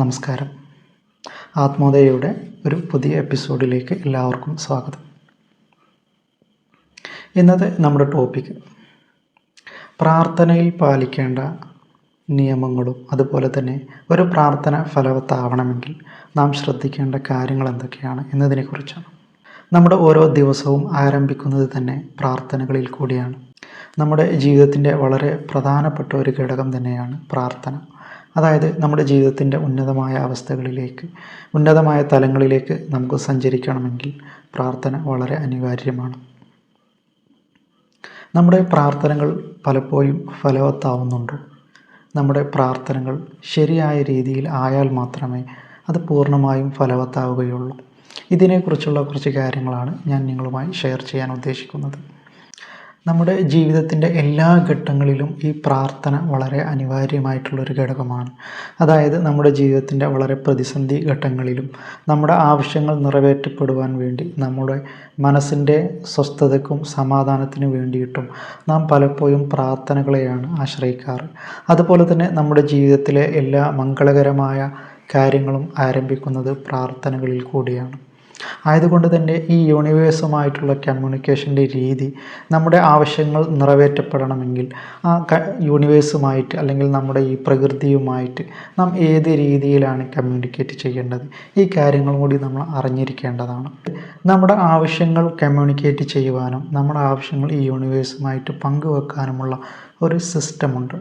നമസ്കാരം. ആത്മോദയയുടെ ഒരു പുതിയ എപ്പിസോഡിലേക്ക് എല്ലാവർക്കും സ്വാഗതം. ഇന്നത്തെ നമ്മുടെ ടോപ്പിക്ക് പ്രാർത്ഥനയിൽ പാലിക്കേണ്ട നിയമങ്ങളും അതുപോലെ തന്നെ ഒരു പ്രാർത്ഥന ഫലവത്താവണമെങ്കിൽ നാം ശ്രദ്ധിക്കേണ്ട കാര്യങ്ങൾ എന്തൊക്കെയാണ് എന്നതിനെക്കുറിച്ചാണ്. നമ്മുടെ ഓരോ ദിവസവും ആരംഭിക്കുന്നത് തന്നെ പ്രാർത്ഥനകളിൽ കൂടിയാണ്. നമ്മുടെ ജീവിതത്തിൻ്റെ വളരെ പ്രധാനപ്പെട്ട ഒരു ഘടകം തന്നെയാണ് പ്രാർത്ഥന. അതായത് നമ്മുടെ ജീവിതത്തിൻ്റെ ഉന്നതമായ അവസ്ഥകളിലേക്ക്, ഉന്നതമായ തലങ്ങളിലേക്ക് നമുക്ക് സഞ്ചരിക്കണമെങ്കിൽ പ്രാർത്ഥന വളരെ അനിവാര്യമാണ്. നമ്മുടെ പ്രാർത്ഥനകൾ പലപ്പോഴും ഫലവത്താവുന്നുണ്ടോ? നമ്മുടെ പ്രാർത്ഥനകൾ ശരിയായ രീതിയിൽ ആയാൽ മാത്രമേ അത് പൂർണ്ണമായും ഫലവത്താവുകയുള്ളൂ. ഇതിനെക്കുറിച്ചുള്ള കുറച്ച് കാര്യങ്ങളാണ് ഞാൻ നിങ്ങളുമായി ഷെയർ ചെയ്യാൻ ഉദ്ദേശിക്കുന്നത്. നമ്മുടെ ജീവിതത്തിൻ്റെ എല്ലാ ഘട്ടങ്ങളിലും ഈ പ്രാർത്ഥന വളരെ അനിവാര്യമായിട്ടുള്ളൊരു ഘടകമാണ്. അതായത് നമ്മുടെ ജീവിതത്തിൻ്റെ വളരെ പ്രതിസന്ധി ഘട്ടങ്ങളിലും നമ്മുടെ ആവശ്യങ്ങൾ നിറവേറ്റപ്പെടുവാൻ വേണ്ടി നമ്മുടെ മനസ്സിൻ്റെ സ്വസ്ഥതയ്ക്കും സമാധാനത്തിനു വേണ്ടിയിട്ടും നാം പലപ്പോഴും പ്രാർത്ഥനകളെയാണ് ആശ്രയിക്കാറ്. അതുപോലെ തന്നെ നമ്മുടെ ജീവിതത്തിലെ എല്ലാ മംഗളകരമായ കാര്യങ്ങളും ആരംഭിക്കുന്നത് പ്രാർത്ഥനകളിൽ കൂടിയാണ്. ആയതുകൊണ്ട് തന്നെ ഈ യൂണിവേഴ്സുമായിട്ടുള്ള കമ്മ്യൂണിക്കേഷൻ്റെ രീതി നമ്മുടെ ആവശ്യങ്ങൾ നിറവേറ്റപ്പെടണമെങ്കിൽ ആ യൂണിവേഴ്സുമായിട്ട് അല്ലെങ്കിൽ നമ്മുടെ ഈ പ്രകൃതിയുമായിട്ട് നാം ഏത് രീതിയിലാണ് കമ്മ്യൂണിക്കേറ്റ് ചെയ്യേണ്ടത്, ഈ കാര്യങ്ങളും കൂടി നമ്മൾ അറിഞ്ഞിരിക്കേണ്ടതാണ്. നമ്മുടെ ആവശ്യങ്ങൾ കമ്മ്യൂണിക്കേറ്റ് ചെയ്യുവാനും നമ്മുടെ ആവശ്യങ്ങൾ ഈ യൂണിവേഴ്സുമായിട്ട് പങ്കുവെക്കാനുമുള്ള ഒരു സിസ്റ്റമുണ്ട്.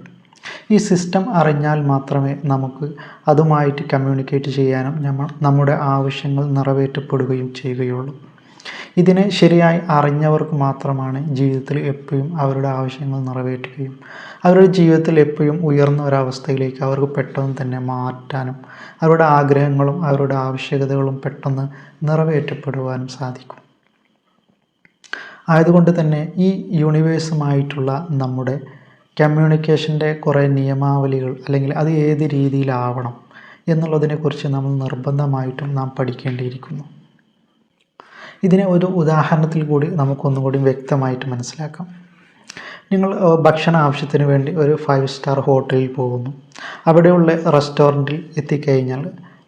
ഈ സിസ്റ്റം അറിഞ്ഞാൽ മാത്രമേ നമുക്ക് അതുമായിട്ട് കമ്മ്യൂണിക്കേറ്റ് ചെയ്യാനും നമ്മുടെ ആവശ്യങ്ങൾ നിറവേറ്റപ്പെടുകയും ചെയ്യുകയുള്ളൂ. ഇതിനെ ശരിയായി അറിഞ്ഞവർക്ക് മാത്രമാണ് ജീവിതത്തിൽ എപ്പോഴും അവരുടെ ആവശ്യങ്ങൾ നിറവേറ്റുകയും അവരുടെ ജീവിതത്തിൽ എപ്പോഴും ഉയർന്ന ഒരവസ്ഥയിലേക്ക് അവർക്ക് പെട്ടെന്ന് തന്നെ മാറ്റാനും അവരുടെ ആഗ്രഹങ്ങളും അവരുടെ ആവശ്യകതകളും പെട്ടെന്ന് നിറവേറ്റപ്പെടുവാനും സാധിക്കും. ആയതുകൊണ്ട് തന്നെ ഈ യൂണിവേഴ്സുമായിട്ടുള്ള നമ്മുടെ കമ്മ്യൂണിക്കേഷൻ്റെ കുറേ നിയമാവലികൾ അല്ലെങ്കിൽ അത് ഏത് രീതിയിലാവണം എന്നുള്ളതിനെക്കുറിച്ച് നമ്മൾ നിർബന്ധമായിട്ടും നാം പഠിക്കേണ്ടിയിരിക്കുന്നു. ഇതിനെ ഒരു ഉദാഹരണത്തിൽ കൂടി നമുക്കൊന്നുകൂടി വ്യക്തമായിട്ട് മനസ്സിലാക്കാം. നിങ്ങൾ ഭക്ഷണ ആവശ്യത്തിന് വേണ്ടി ഒരു 5 സ്റ്റാർ ഹോട്ടലിൽ പോകുന്നു. അവിടെയുള്ള റെസ്റ്റോറൻറ്റിൽ എത്തിക്കഴിഞ്ഞാൽ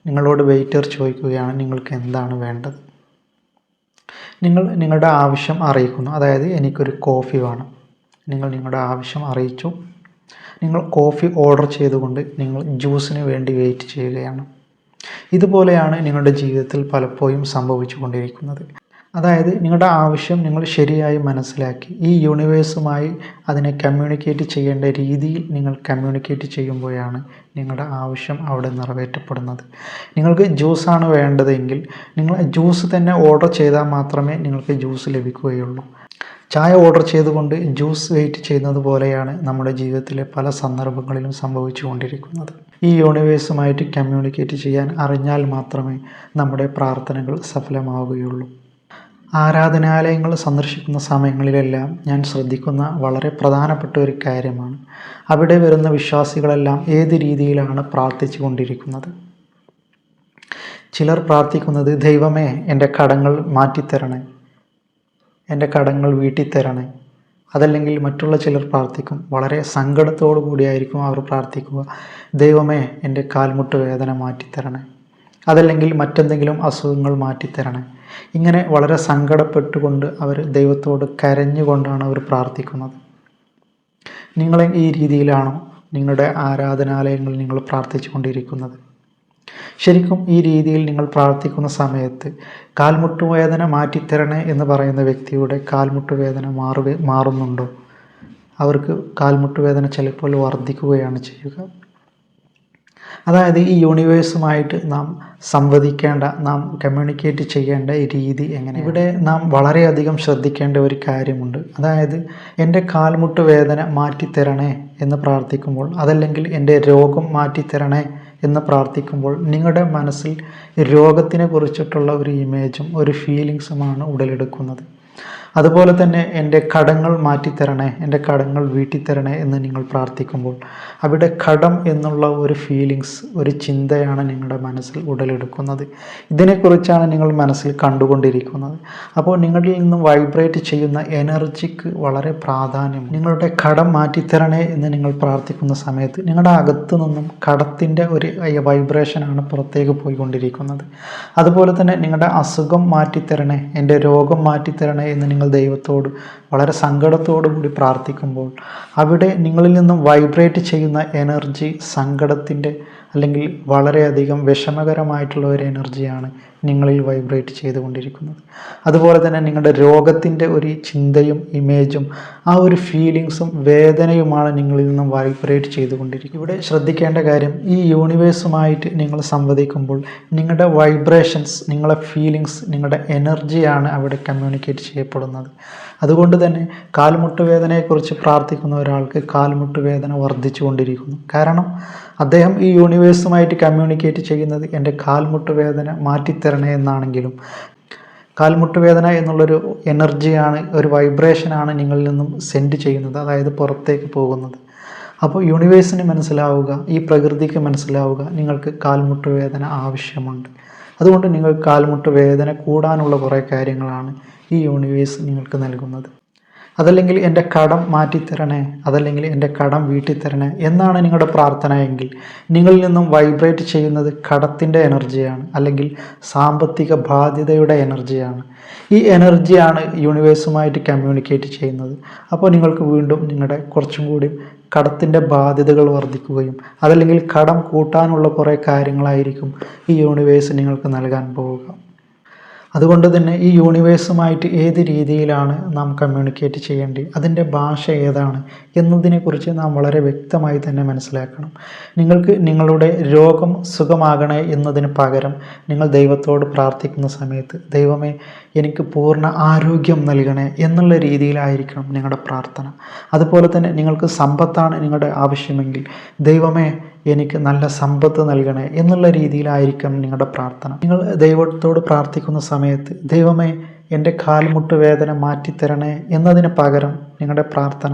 നിങ്ങളോട് വെയിറ്റർ ചോദിക്കുകയാണ് നിങ്ങൾക്ക് എന്താണ് വേണ്ടത്. നിങ്ങൾ നിങ്ങളുടെ ആവശ്യം അറിയിക്കുന്നു. അതായത് എനിക്കൊരു കോഫി വേണം. നിങ്ങൾ നിങ്ങളുടെ ആവശ്യം അറിയിച്ചു. നിങ്ങൾ കോഫി ഓർഡർ ചെയ്തുകൊണ്ട് നിങ്ങൾ ജ്യൂസിന് വേണ്ടി വെയിറ്റ് ചെയ്യുകയാണ്. ഇതുപോലെയാണ് നിങ്ങളുടെ ജീവിതത്തിൽ പലപ്പോഴും സംഭവിച്ചു കൊണ്ടിരിക്കുന്നത്. അതായത് നിങ്ങളുടെ ആവശ്യം നിങ്ങൾ ശരിയായി മനസ്സിലാക്കി ഈ യൂണിവേഴ്സുമായി അതിനെ കമ്മ്യൂണിക്കേറ്റ് ചെയ്യേണ്ട രീതിയിൽ നിങ്ങൾ കമ്മ്യൂണിക്കേറ്റ് ചെയ്യുമ്പോഴാണ് നിങ്ങളുടെ ആവശ്യം അവിടെ നിറവേറ്റപ്പെടുന്നത്. നിങ്ങൾക്ക് ജ്യൂസാണ് വേണ്ടതെങ്കിൽ നിങ്ങൾ ജ്യൂസ് തന്നെ ഓർഡർ ചെയ്താൽ മാത്രമേ നിങ്ങൾക്ക് ജ്യൂസ് ലഭിക്കുകയുള്ളൂ. ചായ ഓർഡർ ചെയ്തുകൊണ്ട് ജ്യൂസ് വെയിറ്റ് ചെയ്യുന്നത് പോലെയാണ് നമ്മുടെ ജീവിതത്തിലെ പല സന്ദർഭങ്ങളിലും സംഭവിച്ചു കൊണ്ടിരിക്കുന്നത്. ഈ യൂണിവേഴ്സുമായിട്ട് കമ്മ്യൂണിക്കേറ്റ് ചെയ്യാൻ അറിഞ്ഞാൽ മാത്രമേ നമ്മുടെ പ്രാർത്ഥനകൾ സഫലമാവുകയുള്ളൂ. ആരാധനാലയങ്ങൾ സന്ദർശിക്കുന്ന സമയങ്ങളിലെല്ലാം ഞാൻ ശ്രദ്ധിക്കുന്ന വളരെ പ്രധാനപ്പെട്ട ഒരു കാര്യമാണ് അവിടെ വരുന്ന വിശ്വാസികളെല്ലാം ഏത് രീതിയിലാണ് പ്രാർത്ഥിച്ചു കൊണ്ടിരിക്കുന്നത്. ചിലർ പ്രാർത്ഥിക്കുന്നത് ദൈവമേ എൻ്റെ കടങ്ങൾ മാറ്റിത്തരണേ, എൻ്റെ കടങ്ങൾ വീട്ടിത്തരണേ. അതല്ലെങ്കിൽ മറ്റുള്ള ചിലർ പ്രാർത്ഥിക്കും, വളരെ സങ്കടത്തോടു കൂടിയായിരിക്കും അവർ പ്രാർത്ഥിക്കുക, ദൈവമേ എൻ്റെ കാൽമുട്ട് വേദന മാറ്റിത്തരണേ, അതല്ലെങ്കിൽ മറ്റെന്തെങ്കിലും അസുഖങ്ങൾ മാറ്റിത്തരണേ. ഇങ്ങനെ വളരെ സങ്കടപ്പെട്ടുകൊണ്ട് അവർ ദൈവത്തോട് കരഞ്ഞുകൊണ്ടാണ് അവർ പ്രാർത്ഥിക്കുന്നത്. നിങ്ങൾ ഈ രീതിയിലാണോ നിങ്ങളുടെ ആരാധനാലയങ്ങളിൽ നിങ്ങൾ പ്രാർത്ഥിച്ചു കൊണ്ടിരിക്കുന്നത്? ശരിക്കും ഈ രീതിയിൽ നിങ്ങൾ പ്രാർത്ഥിക്കുന്ന സമയത്ത് കാൽമുട്ടുവേദന മാറ്റിത്തരണേ എന്ന് പറയുന്ന വ്യക്തിയുടെ കാൽമുട്ടുവേദന മാറുന്നുണ്ടോ? അവർക്ക് കാൽമുട്ടുവേദന ചിലപ്പോൾ വർദ്ധിക്കുകയാണ് ചെയ്യുക. അതായത് ഈ യൂണിവേഴ്സുമായിട്ട് നാം സംവദിക്കേണ്ട, നാം കമ്മ്യൂണിക്കേറ്റ് ചെയ്യേണ്ട രീതി എങ്ങനെ? ഇവിടെ നാം വളരെയധികം ശ്രദ്ധിക്കേണ്ട ഒരു കാര്യമുണ്ട്. അതായത് എൻ്റെ കാൽമുട്ട് വേദന മാറ്റിത്തരണേ എന്ന് പ്രാർത്ഥിക്കുമ്പോൾ, അതല്ലെങ്കിൽ എൻ്റെ രോഗം മാറ്റിത്തരണേ എന്ന് പ്രാർത്ഥിക്കുമ്പോൾ നിങ്ങളുടെ മനസ്സിൽ രോഗത്തിനെ കുറിച്ചിട്ടുള്ള ഒരു ഇമേജും ഒരു ഫീലിങ്സുമാണ് ഉടലെടുക്കുന്നത്. അതുപോലെ തന്നെ എൻ്റെ കടങ്ങൾ മാറ്റിത്തരണേ, എൻ്റെ കടങ്ങൾ വീട്ടിത്തരണേ എന്ന് നിങ്ങൾ പ്രാർത്ഥിക്കുമ്പോൾ അവിടെ കടം എന്നുള്ള ഒരു ഫീലിങ്സ്, ഒരു ചിന്തയാണ് നിങ്ങളുടെ മനസ്സിൽ ഉടലെടുക്കുന്നത്. ഇതിനെക്കുറിച്ചാണ് നിങ്ങൾ മനസ്സിൽ കണ്ടുകൊണ്ടിരിക്കുന്നത്. അപ്പോൾ നിങ്ങളിൽ നിന്നും വൈബ്രേറ്റ് ചെയ്യുന്ന എനർജിക്ക് വളരെ പ്രാധാന്യം. നിങ്ങളുടെ കടം മാറ്റിത്തരണേ എന്ന് നിങ്ങൾ പ്രാർത്ഥിക്കുന്ന സമയത്ത് നിങ്ങളുടെ അകത്തു നിന്നും കടത്തിൻ്റെ ഒരു വൈബ്രേഷനാണ് പുറത്തേക്ക് പോയിക്കൊണ്ടിരിക്കുന്നത്. അതുപോലെ തന്നെ നിങ്ങളുടെ അസുഖം മാറ്റിത്തരണേ, എൻ്റെ രോഗം മാറ്റിത്തരണേ എന്ന് നിങ്ങൾ ദൈവത്തോട് വളരെ സങ്കടത്തോടു കൂടി പ്രാർത്ഥിക്കുമ്പോൾ അവിടെ നിങ്ങളിൽ നിന്നും വൈബ്രേറ്റ് ചെയ്യുന്ന എനർജി സങ്കടത്തിൻ്റെ അല്ലെങ്കിൽ വളരെയധികം വിഷമകരമായിട്ടുള്ള ഒരു എനർജിയാണ് നിങ്ങളിൽ വൈബ്രേറ്റ് ചെയ്തുകൊണ്ടിരിക്കുന്നത്. അതുപോലെ തന്നെ നിങ്ങളുടെ രോഗത്തിൻ്റെ ഒരു ചിന്തയും ഇമേജും ആ ഒരു ഫീലിങ്സും വേദനയുമാണ് നിങ്ങളിൽ നിന്നും വൈബ്രേറ്റ് ചെയ്തുകൊണ്ടിരിക്കുന്നത്. ഇവിടെ ശ്രദ്ധിക്കേണ്ട കാര്യം, ഈ യൂണിവേഴ്സുമായിട്ട് നിങ്ങൾ സംവദിക്കുമ്പോൾ നിങ്ങളുടെ വൈബ്രേഷൻസ്, നിങ്ങളുടെ ഫീലിങ്സ്, നിങ്ങളുടെ എനർജിയാണ് അവിടെ കമ്മ്യൂണിക്കേറ്റ് ചെയ്യപ്പെടുന്നത്. അതുകൊണ്ട് തന്നെ കാൽമുട്ട് വേദനയെക്കുറിച്ച് പ്രാർത്ഥിക്കുന്ന ഒരാൾക്ക് കാൽമുട്ട് വേദന വർദ്ധിച്ചു കൊണ്ടിരിക്കുന്നു. കാരണം അദ്ദേഹം ഈ യൂണിവേഴ്സുമായിട്ട് കമ്മ്യൂണിക്കേറ്റ് ചെയ്യുന്നത് എൻ്റെ കാൽമുട്ട് വേദന മാറ്റിത്തരണേ എന്നാണെങ്കിലും കാൽമുട്ട് വേദന എന്നുള്ളൊരു എനർജിയാണ്, ഒരു വൈബ്രേഷനാണ് നിങ്ങളിൽ നിന്നും സെൻഡ് ചെയ്യുന്നത്, അതായത് പുറത്തേക്ക് പോകുന്നത്. അപ്പോൾ യൂണിവേഴ്സിന് മനസ്സിലാവുക, ഈ പ്രകൃതിക്ക് മനസ്സിലാവുക നിങ്ങൾക്ക് കാൽമുട്ട് വേദന ആവശ്യമുണ്ട്. അതുകൊണ്ട് നിങ്ങൾക്ക് കാൽമുട്ട് വേദന കൂടാനുള്ള കുറേ കാര്യങ്ങളാണ് ഈ യൂണിവേഴ്സ് നിങ്ങൾക്ക് നൽകുന്നത്. അതല്ലെങ്കിൽ എൻ്റെ കടം മാറ്റിത്തരണേ, അതല്ലെങ്കിൽ എൻ്റെ കടം വീട്ടിത്തരണേ എന്നാണ് നിങ്ങളുടെ പ്രാർത്ഥന എങ്കിൽ നിങ്ങളിൽ നിന്നും വൈബ്രേറ്റ് ചെയ്യുന്നത് കടത്തിൻ്റെ എനർജിയാണ്, അല്ലെങ്കിൽ സാമ്പത്തിക ബാധ്യതയുടെ എനർജിയാണ്. ഈ എനർജിയാണ് യൂണിവേഴ്സുമായിട്ട് കമ്മ്യൂണിക്കേറ്റ് ചെയ്യുന്നത്. അപ്പോൾ നിങ്ങൾക്ക് വീണ്ടും നിങ്ങളുടെ കുറച്ചും കൂടി കടത്തിൻ്റെ ബാധ്യതകൾ വർദ്ധിക്കുകയും അതല്ലെങ്കിൽ കടം കൂട്ടാനുള്ള കുറേ കാര്യങ്ങളായിരിക്കും ഈ യൂണിവേഴ്സ് നിങ്ങൾക്ക് നൽകാൻ പോവുക. അതുകൊണ്ട് തന്നെ ഈ യൂണിവേഴ്സുമായിട്ട് ഏത് രീതിയിലാണ് നാം കമ്മ്യൂണിക്കേറ്റ് ചെയ്യേണ്ടത്, അതിൻ്റെ ഭാഷ ഏതാണ് എന്നതിനെക്കുറിച്ച് നാം വളരെ വ്യക്തമായി തന്നെ മനസ്സിലാക്കണം. നിങ്ങൾക്ക് നിങ്ങളുടെ രോഗം സുഖമാകണേ എന്നതിന് പകരം നിങ്ങൾ ദൈവത്തോട് പ്രാർത്ഥിക്കുന്ന സമയത്ത് ദൈവമേ എനിക്ക് പൂർണ്ണ ആരോഗ്യം നൽകണേ എന്നുള്ള രീതിയിലായിരിക്കണം നിങ്ങളുടെ പ്രാർത്ഥന. അതുപോലെ തന്നെ നിങ്ങൾക്ക് സമ്പത്താണ് നിങ്ങളുടെ ആവശ്യമെങ്കിൽ ദൈവമേ എനിക്ക് നല്ല സമ്പത്ത് നൽകണേ എന്നുള്ള രീതിയിലായിരിക്കും നിങ്ങളുടെ പ്രാർത്ഥന. നിങ്ങൾ ദൈവത്തോട് പ്രാർത്ഥിക്കുന്ന സമയത്ത് ദൈവമേ എൻ്റെ കാൽമുട്ട് വേദന മാറ്റിത്തരണേ എന്നതിന് പകരം നിങ്ങളുടെ പ്രാർത്ഥന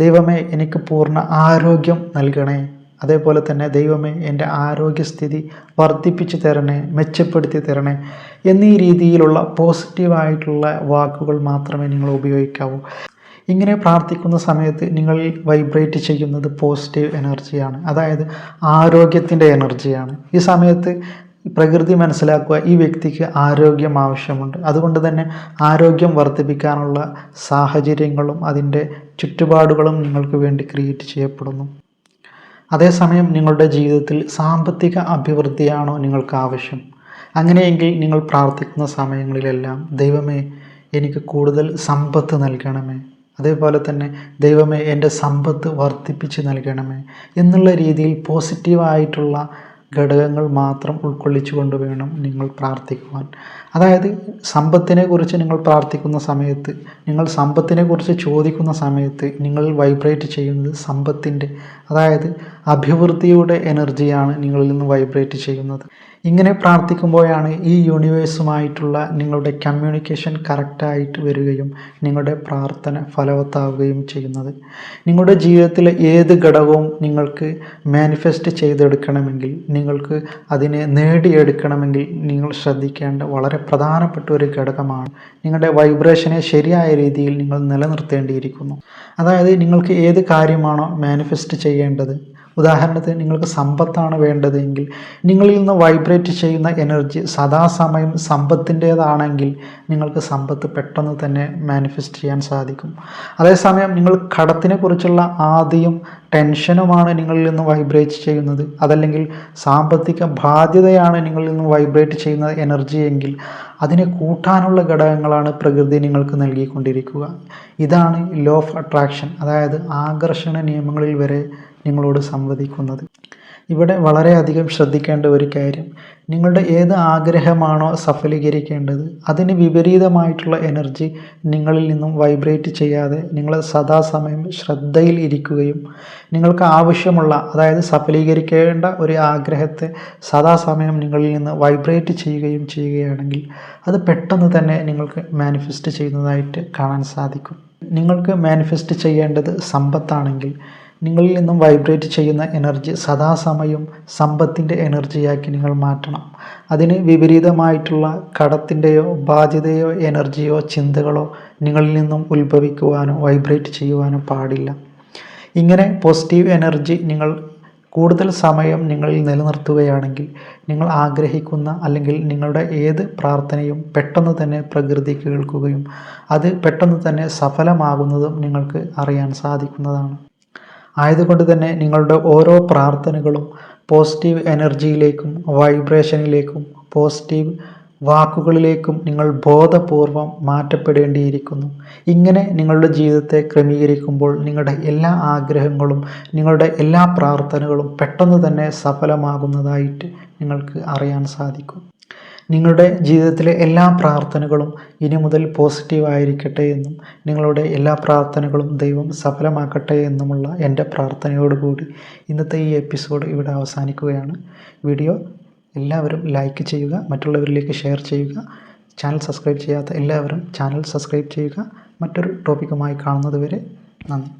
ദൈവമേ എനിക്ക് പൂർണ്ണ ആരോഗ്യം നൽകണേ, അതേപോലെ തന്നെ ദൈവമേ എൻ്റെ ആരോഗ്യസ്ഥിതി വർദ്ധിപ്പിച്ച് തരണേ, മെച്ചപ്പെടുത്തി തരണേ എന്നീ രീതിയിലുള്ള പോസിറ്റീവായിട്ടുള്ള വാക്കുകൾ മാത്രമേ നിങ്ങൾ ഉപയോഗിക്കാവൂ. ഇങ്ങനെ പ്രാർത്ഥിക്കുന്ന സമയത്ത് നിങ്ങൾ വൈബ്രേറ്റ് ചെയ്യുന്നത് പോസിറ്റീവ് എനർജിയാണ്, അതായത് ആരോഗ്യത്തിൻ്റെ എനർജിയാണ്. ഈ സമയത്ത് പ്രകൃതി മനസ്സിലാക്കുക, ഈ വ്യക്തിക്ക് ആരോഗ്യം ആവശ്യമുണ്ട്. അതുകൊണ്ട് തന്നെ ആരോഗ്യം വർദ്ധിപ്പിക്കാനുള്ള സാഹചര്യങ്ങളും അതിൻ്റെ ചുറ്റുപാടുകളും നിങ്ങൾക്ക് വേണ്ടി ക്രിയേറ്റ് ചെയ്യപ്പെടുന്നു. അതേസമയം നിങ്ങളുടെ ജീവിതത്തിൽ സാമ്പത്തിക അഭിവൃദ്ധിയാണോ നിങ്ങൾക്ക് ആവശ്യം? അങ്ങനെയെങ്കിൽ നിങ്ങൾ പ്രാർത്ഥിക്കുന്ന സമയങ്ങളിലെല്ലാം ദൈവമേ എനിക്ക് കൂടുതൽ സമ്പത്ത് നൽകണമേ, അതേപോലെ തന്നെ ദൈവമേ എൻ്റെ സമ്പത്ത് വർദ്ധിപ്പിച്ച് നൽകണമേ എന്നുള്ള രീതിയിൽ പോസിറ്റീവായിട്ടുള്ള ഘടകങ്ങൾ മാത്രം ഉൾക്കൊള്ളിച്ചുകൊണ്ട് വേണം നിങ്ങൾ പ്രാർത്ഥിക്കുവാൻ. അതായത് സമ്പത്തിനെക്കുറിച്ച് നിങ്ങൾ പ്രാർത്ഥിക്കുന്ന സമയത്ത്, നിങ്ങൾ സമ്പത്തിനെക്കുറിച്ച് ചോദിക്കുന്ന സമയത്ത് നിങ്ങൾ വൈബ്രേറ്റ് ചെയ്യുന്നത് സമ്പത്തിൻ്റെ, അതായത് അഭിവൃദ്ധിയുടെ എനർജിയാണ് നിങ്ങളിൽ നിന്ന് വൈബ്രേറ്റ് ചെയ്യുന്നത്. ഇങ്ങനെ പ്രാർത്ഥിക്കുമ്പോഴാണ് ഈ യൂണിവേഴ്സുമായിട്ടുള്ള നിങ്ങളുടെ കമ്മ്യൂണിക്കേഷൻ കറക്റ്റായിട്ട് വരികയും നിങ്ങളുടെ പ്രാർത്ഥന ഫലവത്താവുകയും ചെയ്യുന്നത്. നിങ്ങളുടെ ജീവിതത്തിലെ ഏത് ഘടകവും നിങ്ങൾക്ക് മാനിഫെസ്റ്റ് ചെയ്തെടുക്കണമെങ്കിൽ, നിങ്ങൾക്ക് അതിനെ നേടിയെടുക്കണമെങ്കിൽ നിങ്ങൾ ശ്രദ്ധിക്കേണ്ട വളരെ പ്രധാനപ്പെട്ട ഒരു ഘടകമാണ് നിങ്ങളുടെ വൈബ്രേഷനെ ശരിയായ രീതിയിൽ നിങ്ങൾ നിലനിർത്തേണ്ടിയിരിക്കുന്നു. അതായത് നിങ്ങൾക്ക് ഏത് കാര്യമാണോ മാനിഫെസ്റ്റ് ചെയ്യേണ്ടത്, ഉദാഹരണത്തിന് നിങ്ങൾക്ക് സമ്പത്താണ് വേണ്ടതെങ്കിൽ നിങ്ങളിൽ നിന്ന് വൈബ്രേറ്റ് ചെയ്യുന്ന എനർജി സദാസമയം സമ്പത്തിൻ്റേതാണെങ്കിൽ നിങ്ങൾക്ക് സമ്പത്ത് പെട്ടെന്ന് തന്നെ മാനിഫെസ്റ്റ് ചെയ്യാൻ സാധിക്കും. അതേസമയം നിങ്ങൾ കടത്തിനെ കുറിച്ചുള്ള ആദിയും ടെൻഷനുമാണ് നിങ്ങളിൽ നിന്ന് വൈബ്രേറ്റ് ചെയ്യുന്നത്, അതല്ലെങ്കിൽ സാമ്പത്തിക ബാധ്യതയാണ് നിങ്ങളിൽ നിന്ന് വൈബ്രേറ്റ് ചെയ്യുന്ന എനർജി എങ്കിൽ അതിനെ കൂട്ടാനുള്ള ഘടകങ്ങളാണ് പ്രകൃതി നിങ്ങൾക്ക് നൽകിക്കൊണ്ടിരിക്കുക. ഇതാണ് ലോ ഓഫ് അട്രാക്ഷൻ, അതായത് ആകർഷണ നിയമങ്ങളിൽ വരെ നിങ്ങളോട് സംവദിക്കുന്നത്. ഇവിടെ വളരെയധികം ശ്രദ്ധിക്കേണ്ട ഒരു കാര്യം, നിങ്ങളുടെ ഏത് ആഗ്രഹമാണോ സഫലീകരിക്കേണ്ടത് അതിന് വിപരീതമായിട്ടുള്ള എനർജി നിങ്ങളിൽ നിന്നും വൈബ്രേറ്റ് ചെയ്യാതെ നിങ്ങൾ സദാസമയം ശ്രദ്ധയിൽ ഇരിക്കുകയും നിങ്ങൾക്ക് ആവശ്യമുള്ള, അതായത് സഫലീകരിക്കേണ്ട ഒരു ആഗ്രഹത്തെ സദാസമയം നിങ്ങളിൽ നിന്ന് വൈബ്രേറ്റ് ചെയ്യുകയാണെങ്കിൽ അത് പെട്ടെന്ന് തന്നെ നിങ്ങൾക്ക് മാനിഫെസ്റ്റ് ചെയ്യുന്നതായിട്ട് കാണാൻ സാധിക്കും. നിങ്ങൾക്ക് മാനിഫെസ്റ്റ് ചെയ്യേണ്ടത് സമ്പത്താണെങ്കിൽ നിങ്ങളിൽ നിന്നും വൈബ്രേറ്റ് ചെയ്യുന്ന എനർജി സദാസമയം സമ്പത്തിൻ്റെ എനർജിയാക്കി നിങ്ങൾ മാറ്റണം. അതിന് വിപരീതമായിട്ടുള്ള കടത്തിൻ്റെയോ ബാധ്യതയോ എനർജിയോ ചിന്തകളോ നിങ്ങളിൽ നിന്നും ഉത്ഭവിക്കുവാനോ വൈബ്രേറ്റ് ചെയ്യുവാനോ പാടില്ല. ഇങ്ങനെ പോസിറ്റീവ് എനർജി നിങ്ങൾ കൂടുതൽ സമയം നിങ്ങളിൽ നിലനിർത്തുകയാണെങ്കിൽ നിങ്ങൾ ആഗ്രഹിക്കുന്ന അല്ലെങ്കിൽ നിങ്ങളുടെ ഏത് പ്രാർത്ഥനയും പെട്ടെന്ന് തന്നെ പ്രകൃതി കേൾക്കുകയും അത് പെട്ടെന്ന് തന്നെ സഫലമാകുന്നതും നിങ്ങൾക്ക് അറിയാൻ സാധിക്കുന്നതാണ്. ആയതുകൊണ്ട് തന്നെ നിങ്ങളുടെ ഓരോ പ്രാർത്ഥനകളും പോസിറ്റീവ് എനർജിയിലേക്കും വൈബ്രേഷനിലേക്കും പോസിറ്റീവ് വാക്കുകളിലേക്കും നിങ്ങൾ ബോധപൂർവം മാറ്റപ്പെടേണ്ടിയിരിക്കുന്നു. ഇങ്ങനെ നിങ്ങളുടെ ജീവിതത്തെ ക്രമീകരിക്കുമ്പോൾ നിങ്ങളുടെ എല്ലാ ആഗ്രഹങ്ങളും നിങ്ങളുടെ എല്ലാ പ്രാർത്ഥനകളും പെട്ടെന്ന് തന്നെ സഫലമാകുന്നതായിട്ട് നിങ്ങൾക്ക് അറിയാൻ സാധിക്കും. നിങ്ങളുടെ ജീവിതത്തിലെ എല്ലാ പ്രാർത്ഥനകളും ഇനി മുതൽ പോസിറ്റീവായിരിക്കട്ടെ എന്നും നിങ്ങളുടെ എല്ലാ പ്രാർത്ഥനകളും ദൈവം സഫലമാക്കട്ടെ എന്നുമുള്ള എൻ്റെ പ്രാർത്ഥനയോടുകൂടി ഇന്നത്തെ ഈ എപ്പിസോഡ് ഇവിടെ അവസാനിക്കുകയാണ്. വീഡിയോ എല്ലാവരും ലൈക്ക് ചെയ്യുക, മറ്റുള്ളവരിലേക്ക് ഷെയർ ചെയ്യുക. ചാനൽ സബ്സ്ക്രൈബ് ചെയ്യാത്ത എല്ലാവരും ചാനൽ സബ്സ്ക്രൈബ് ചെയ്യുക. മറ്റൊരു ടോപ്പിക്കുമായി കാണുന്നത് വരെ നന്ദി.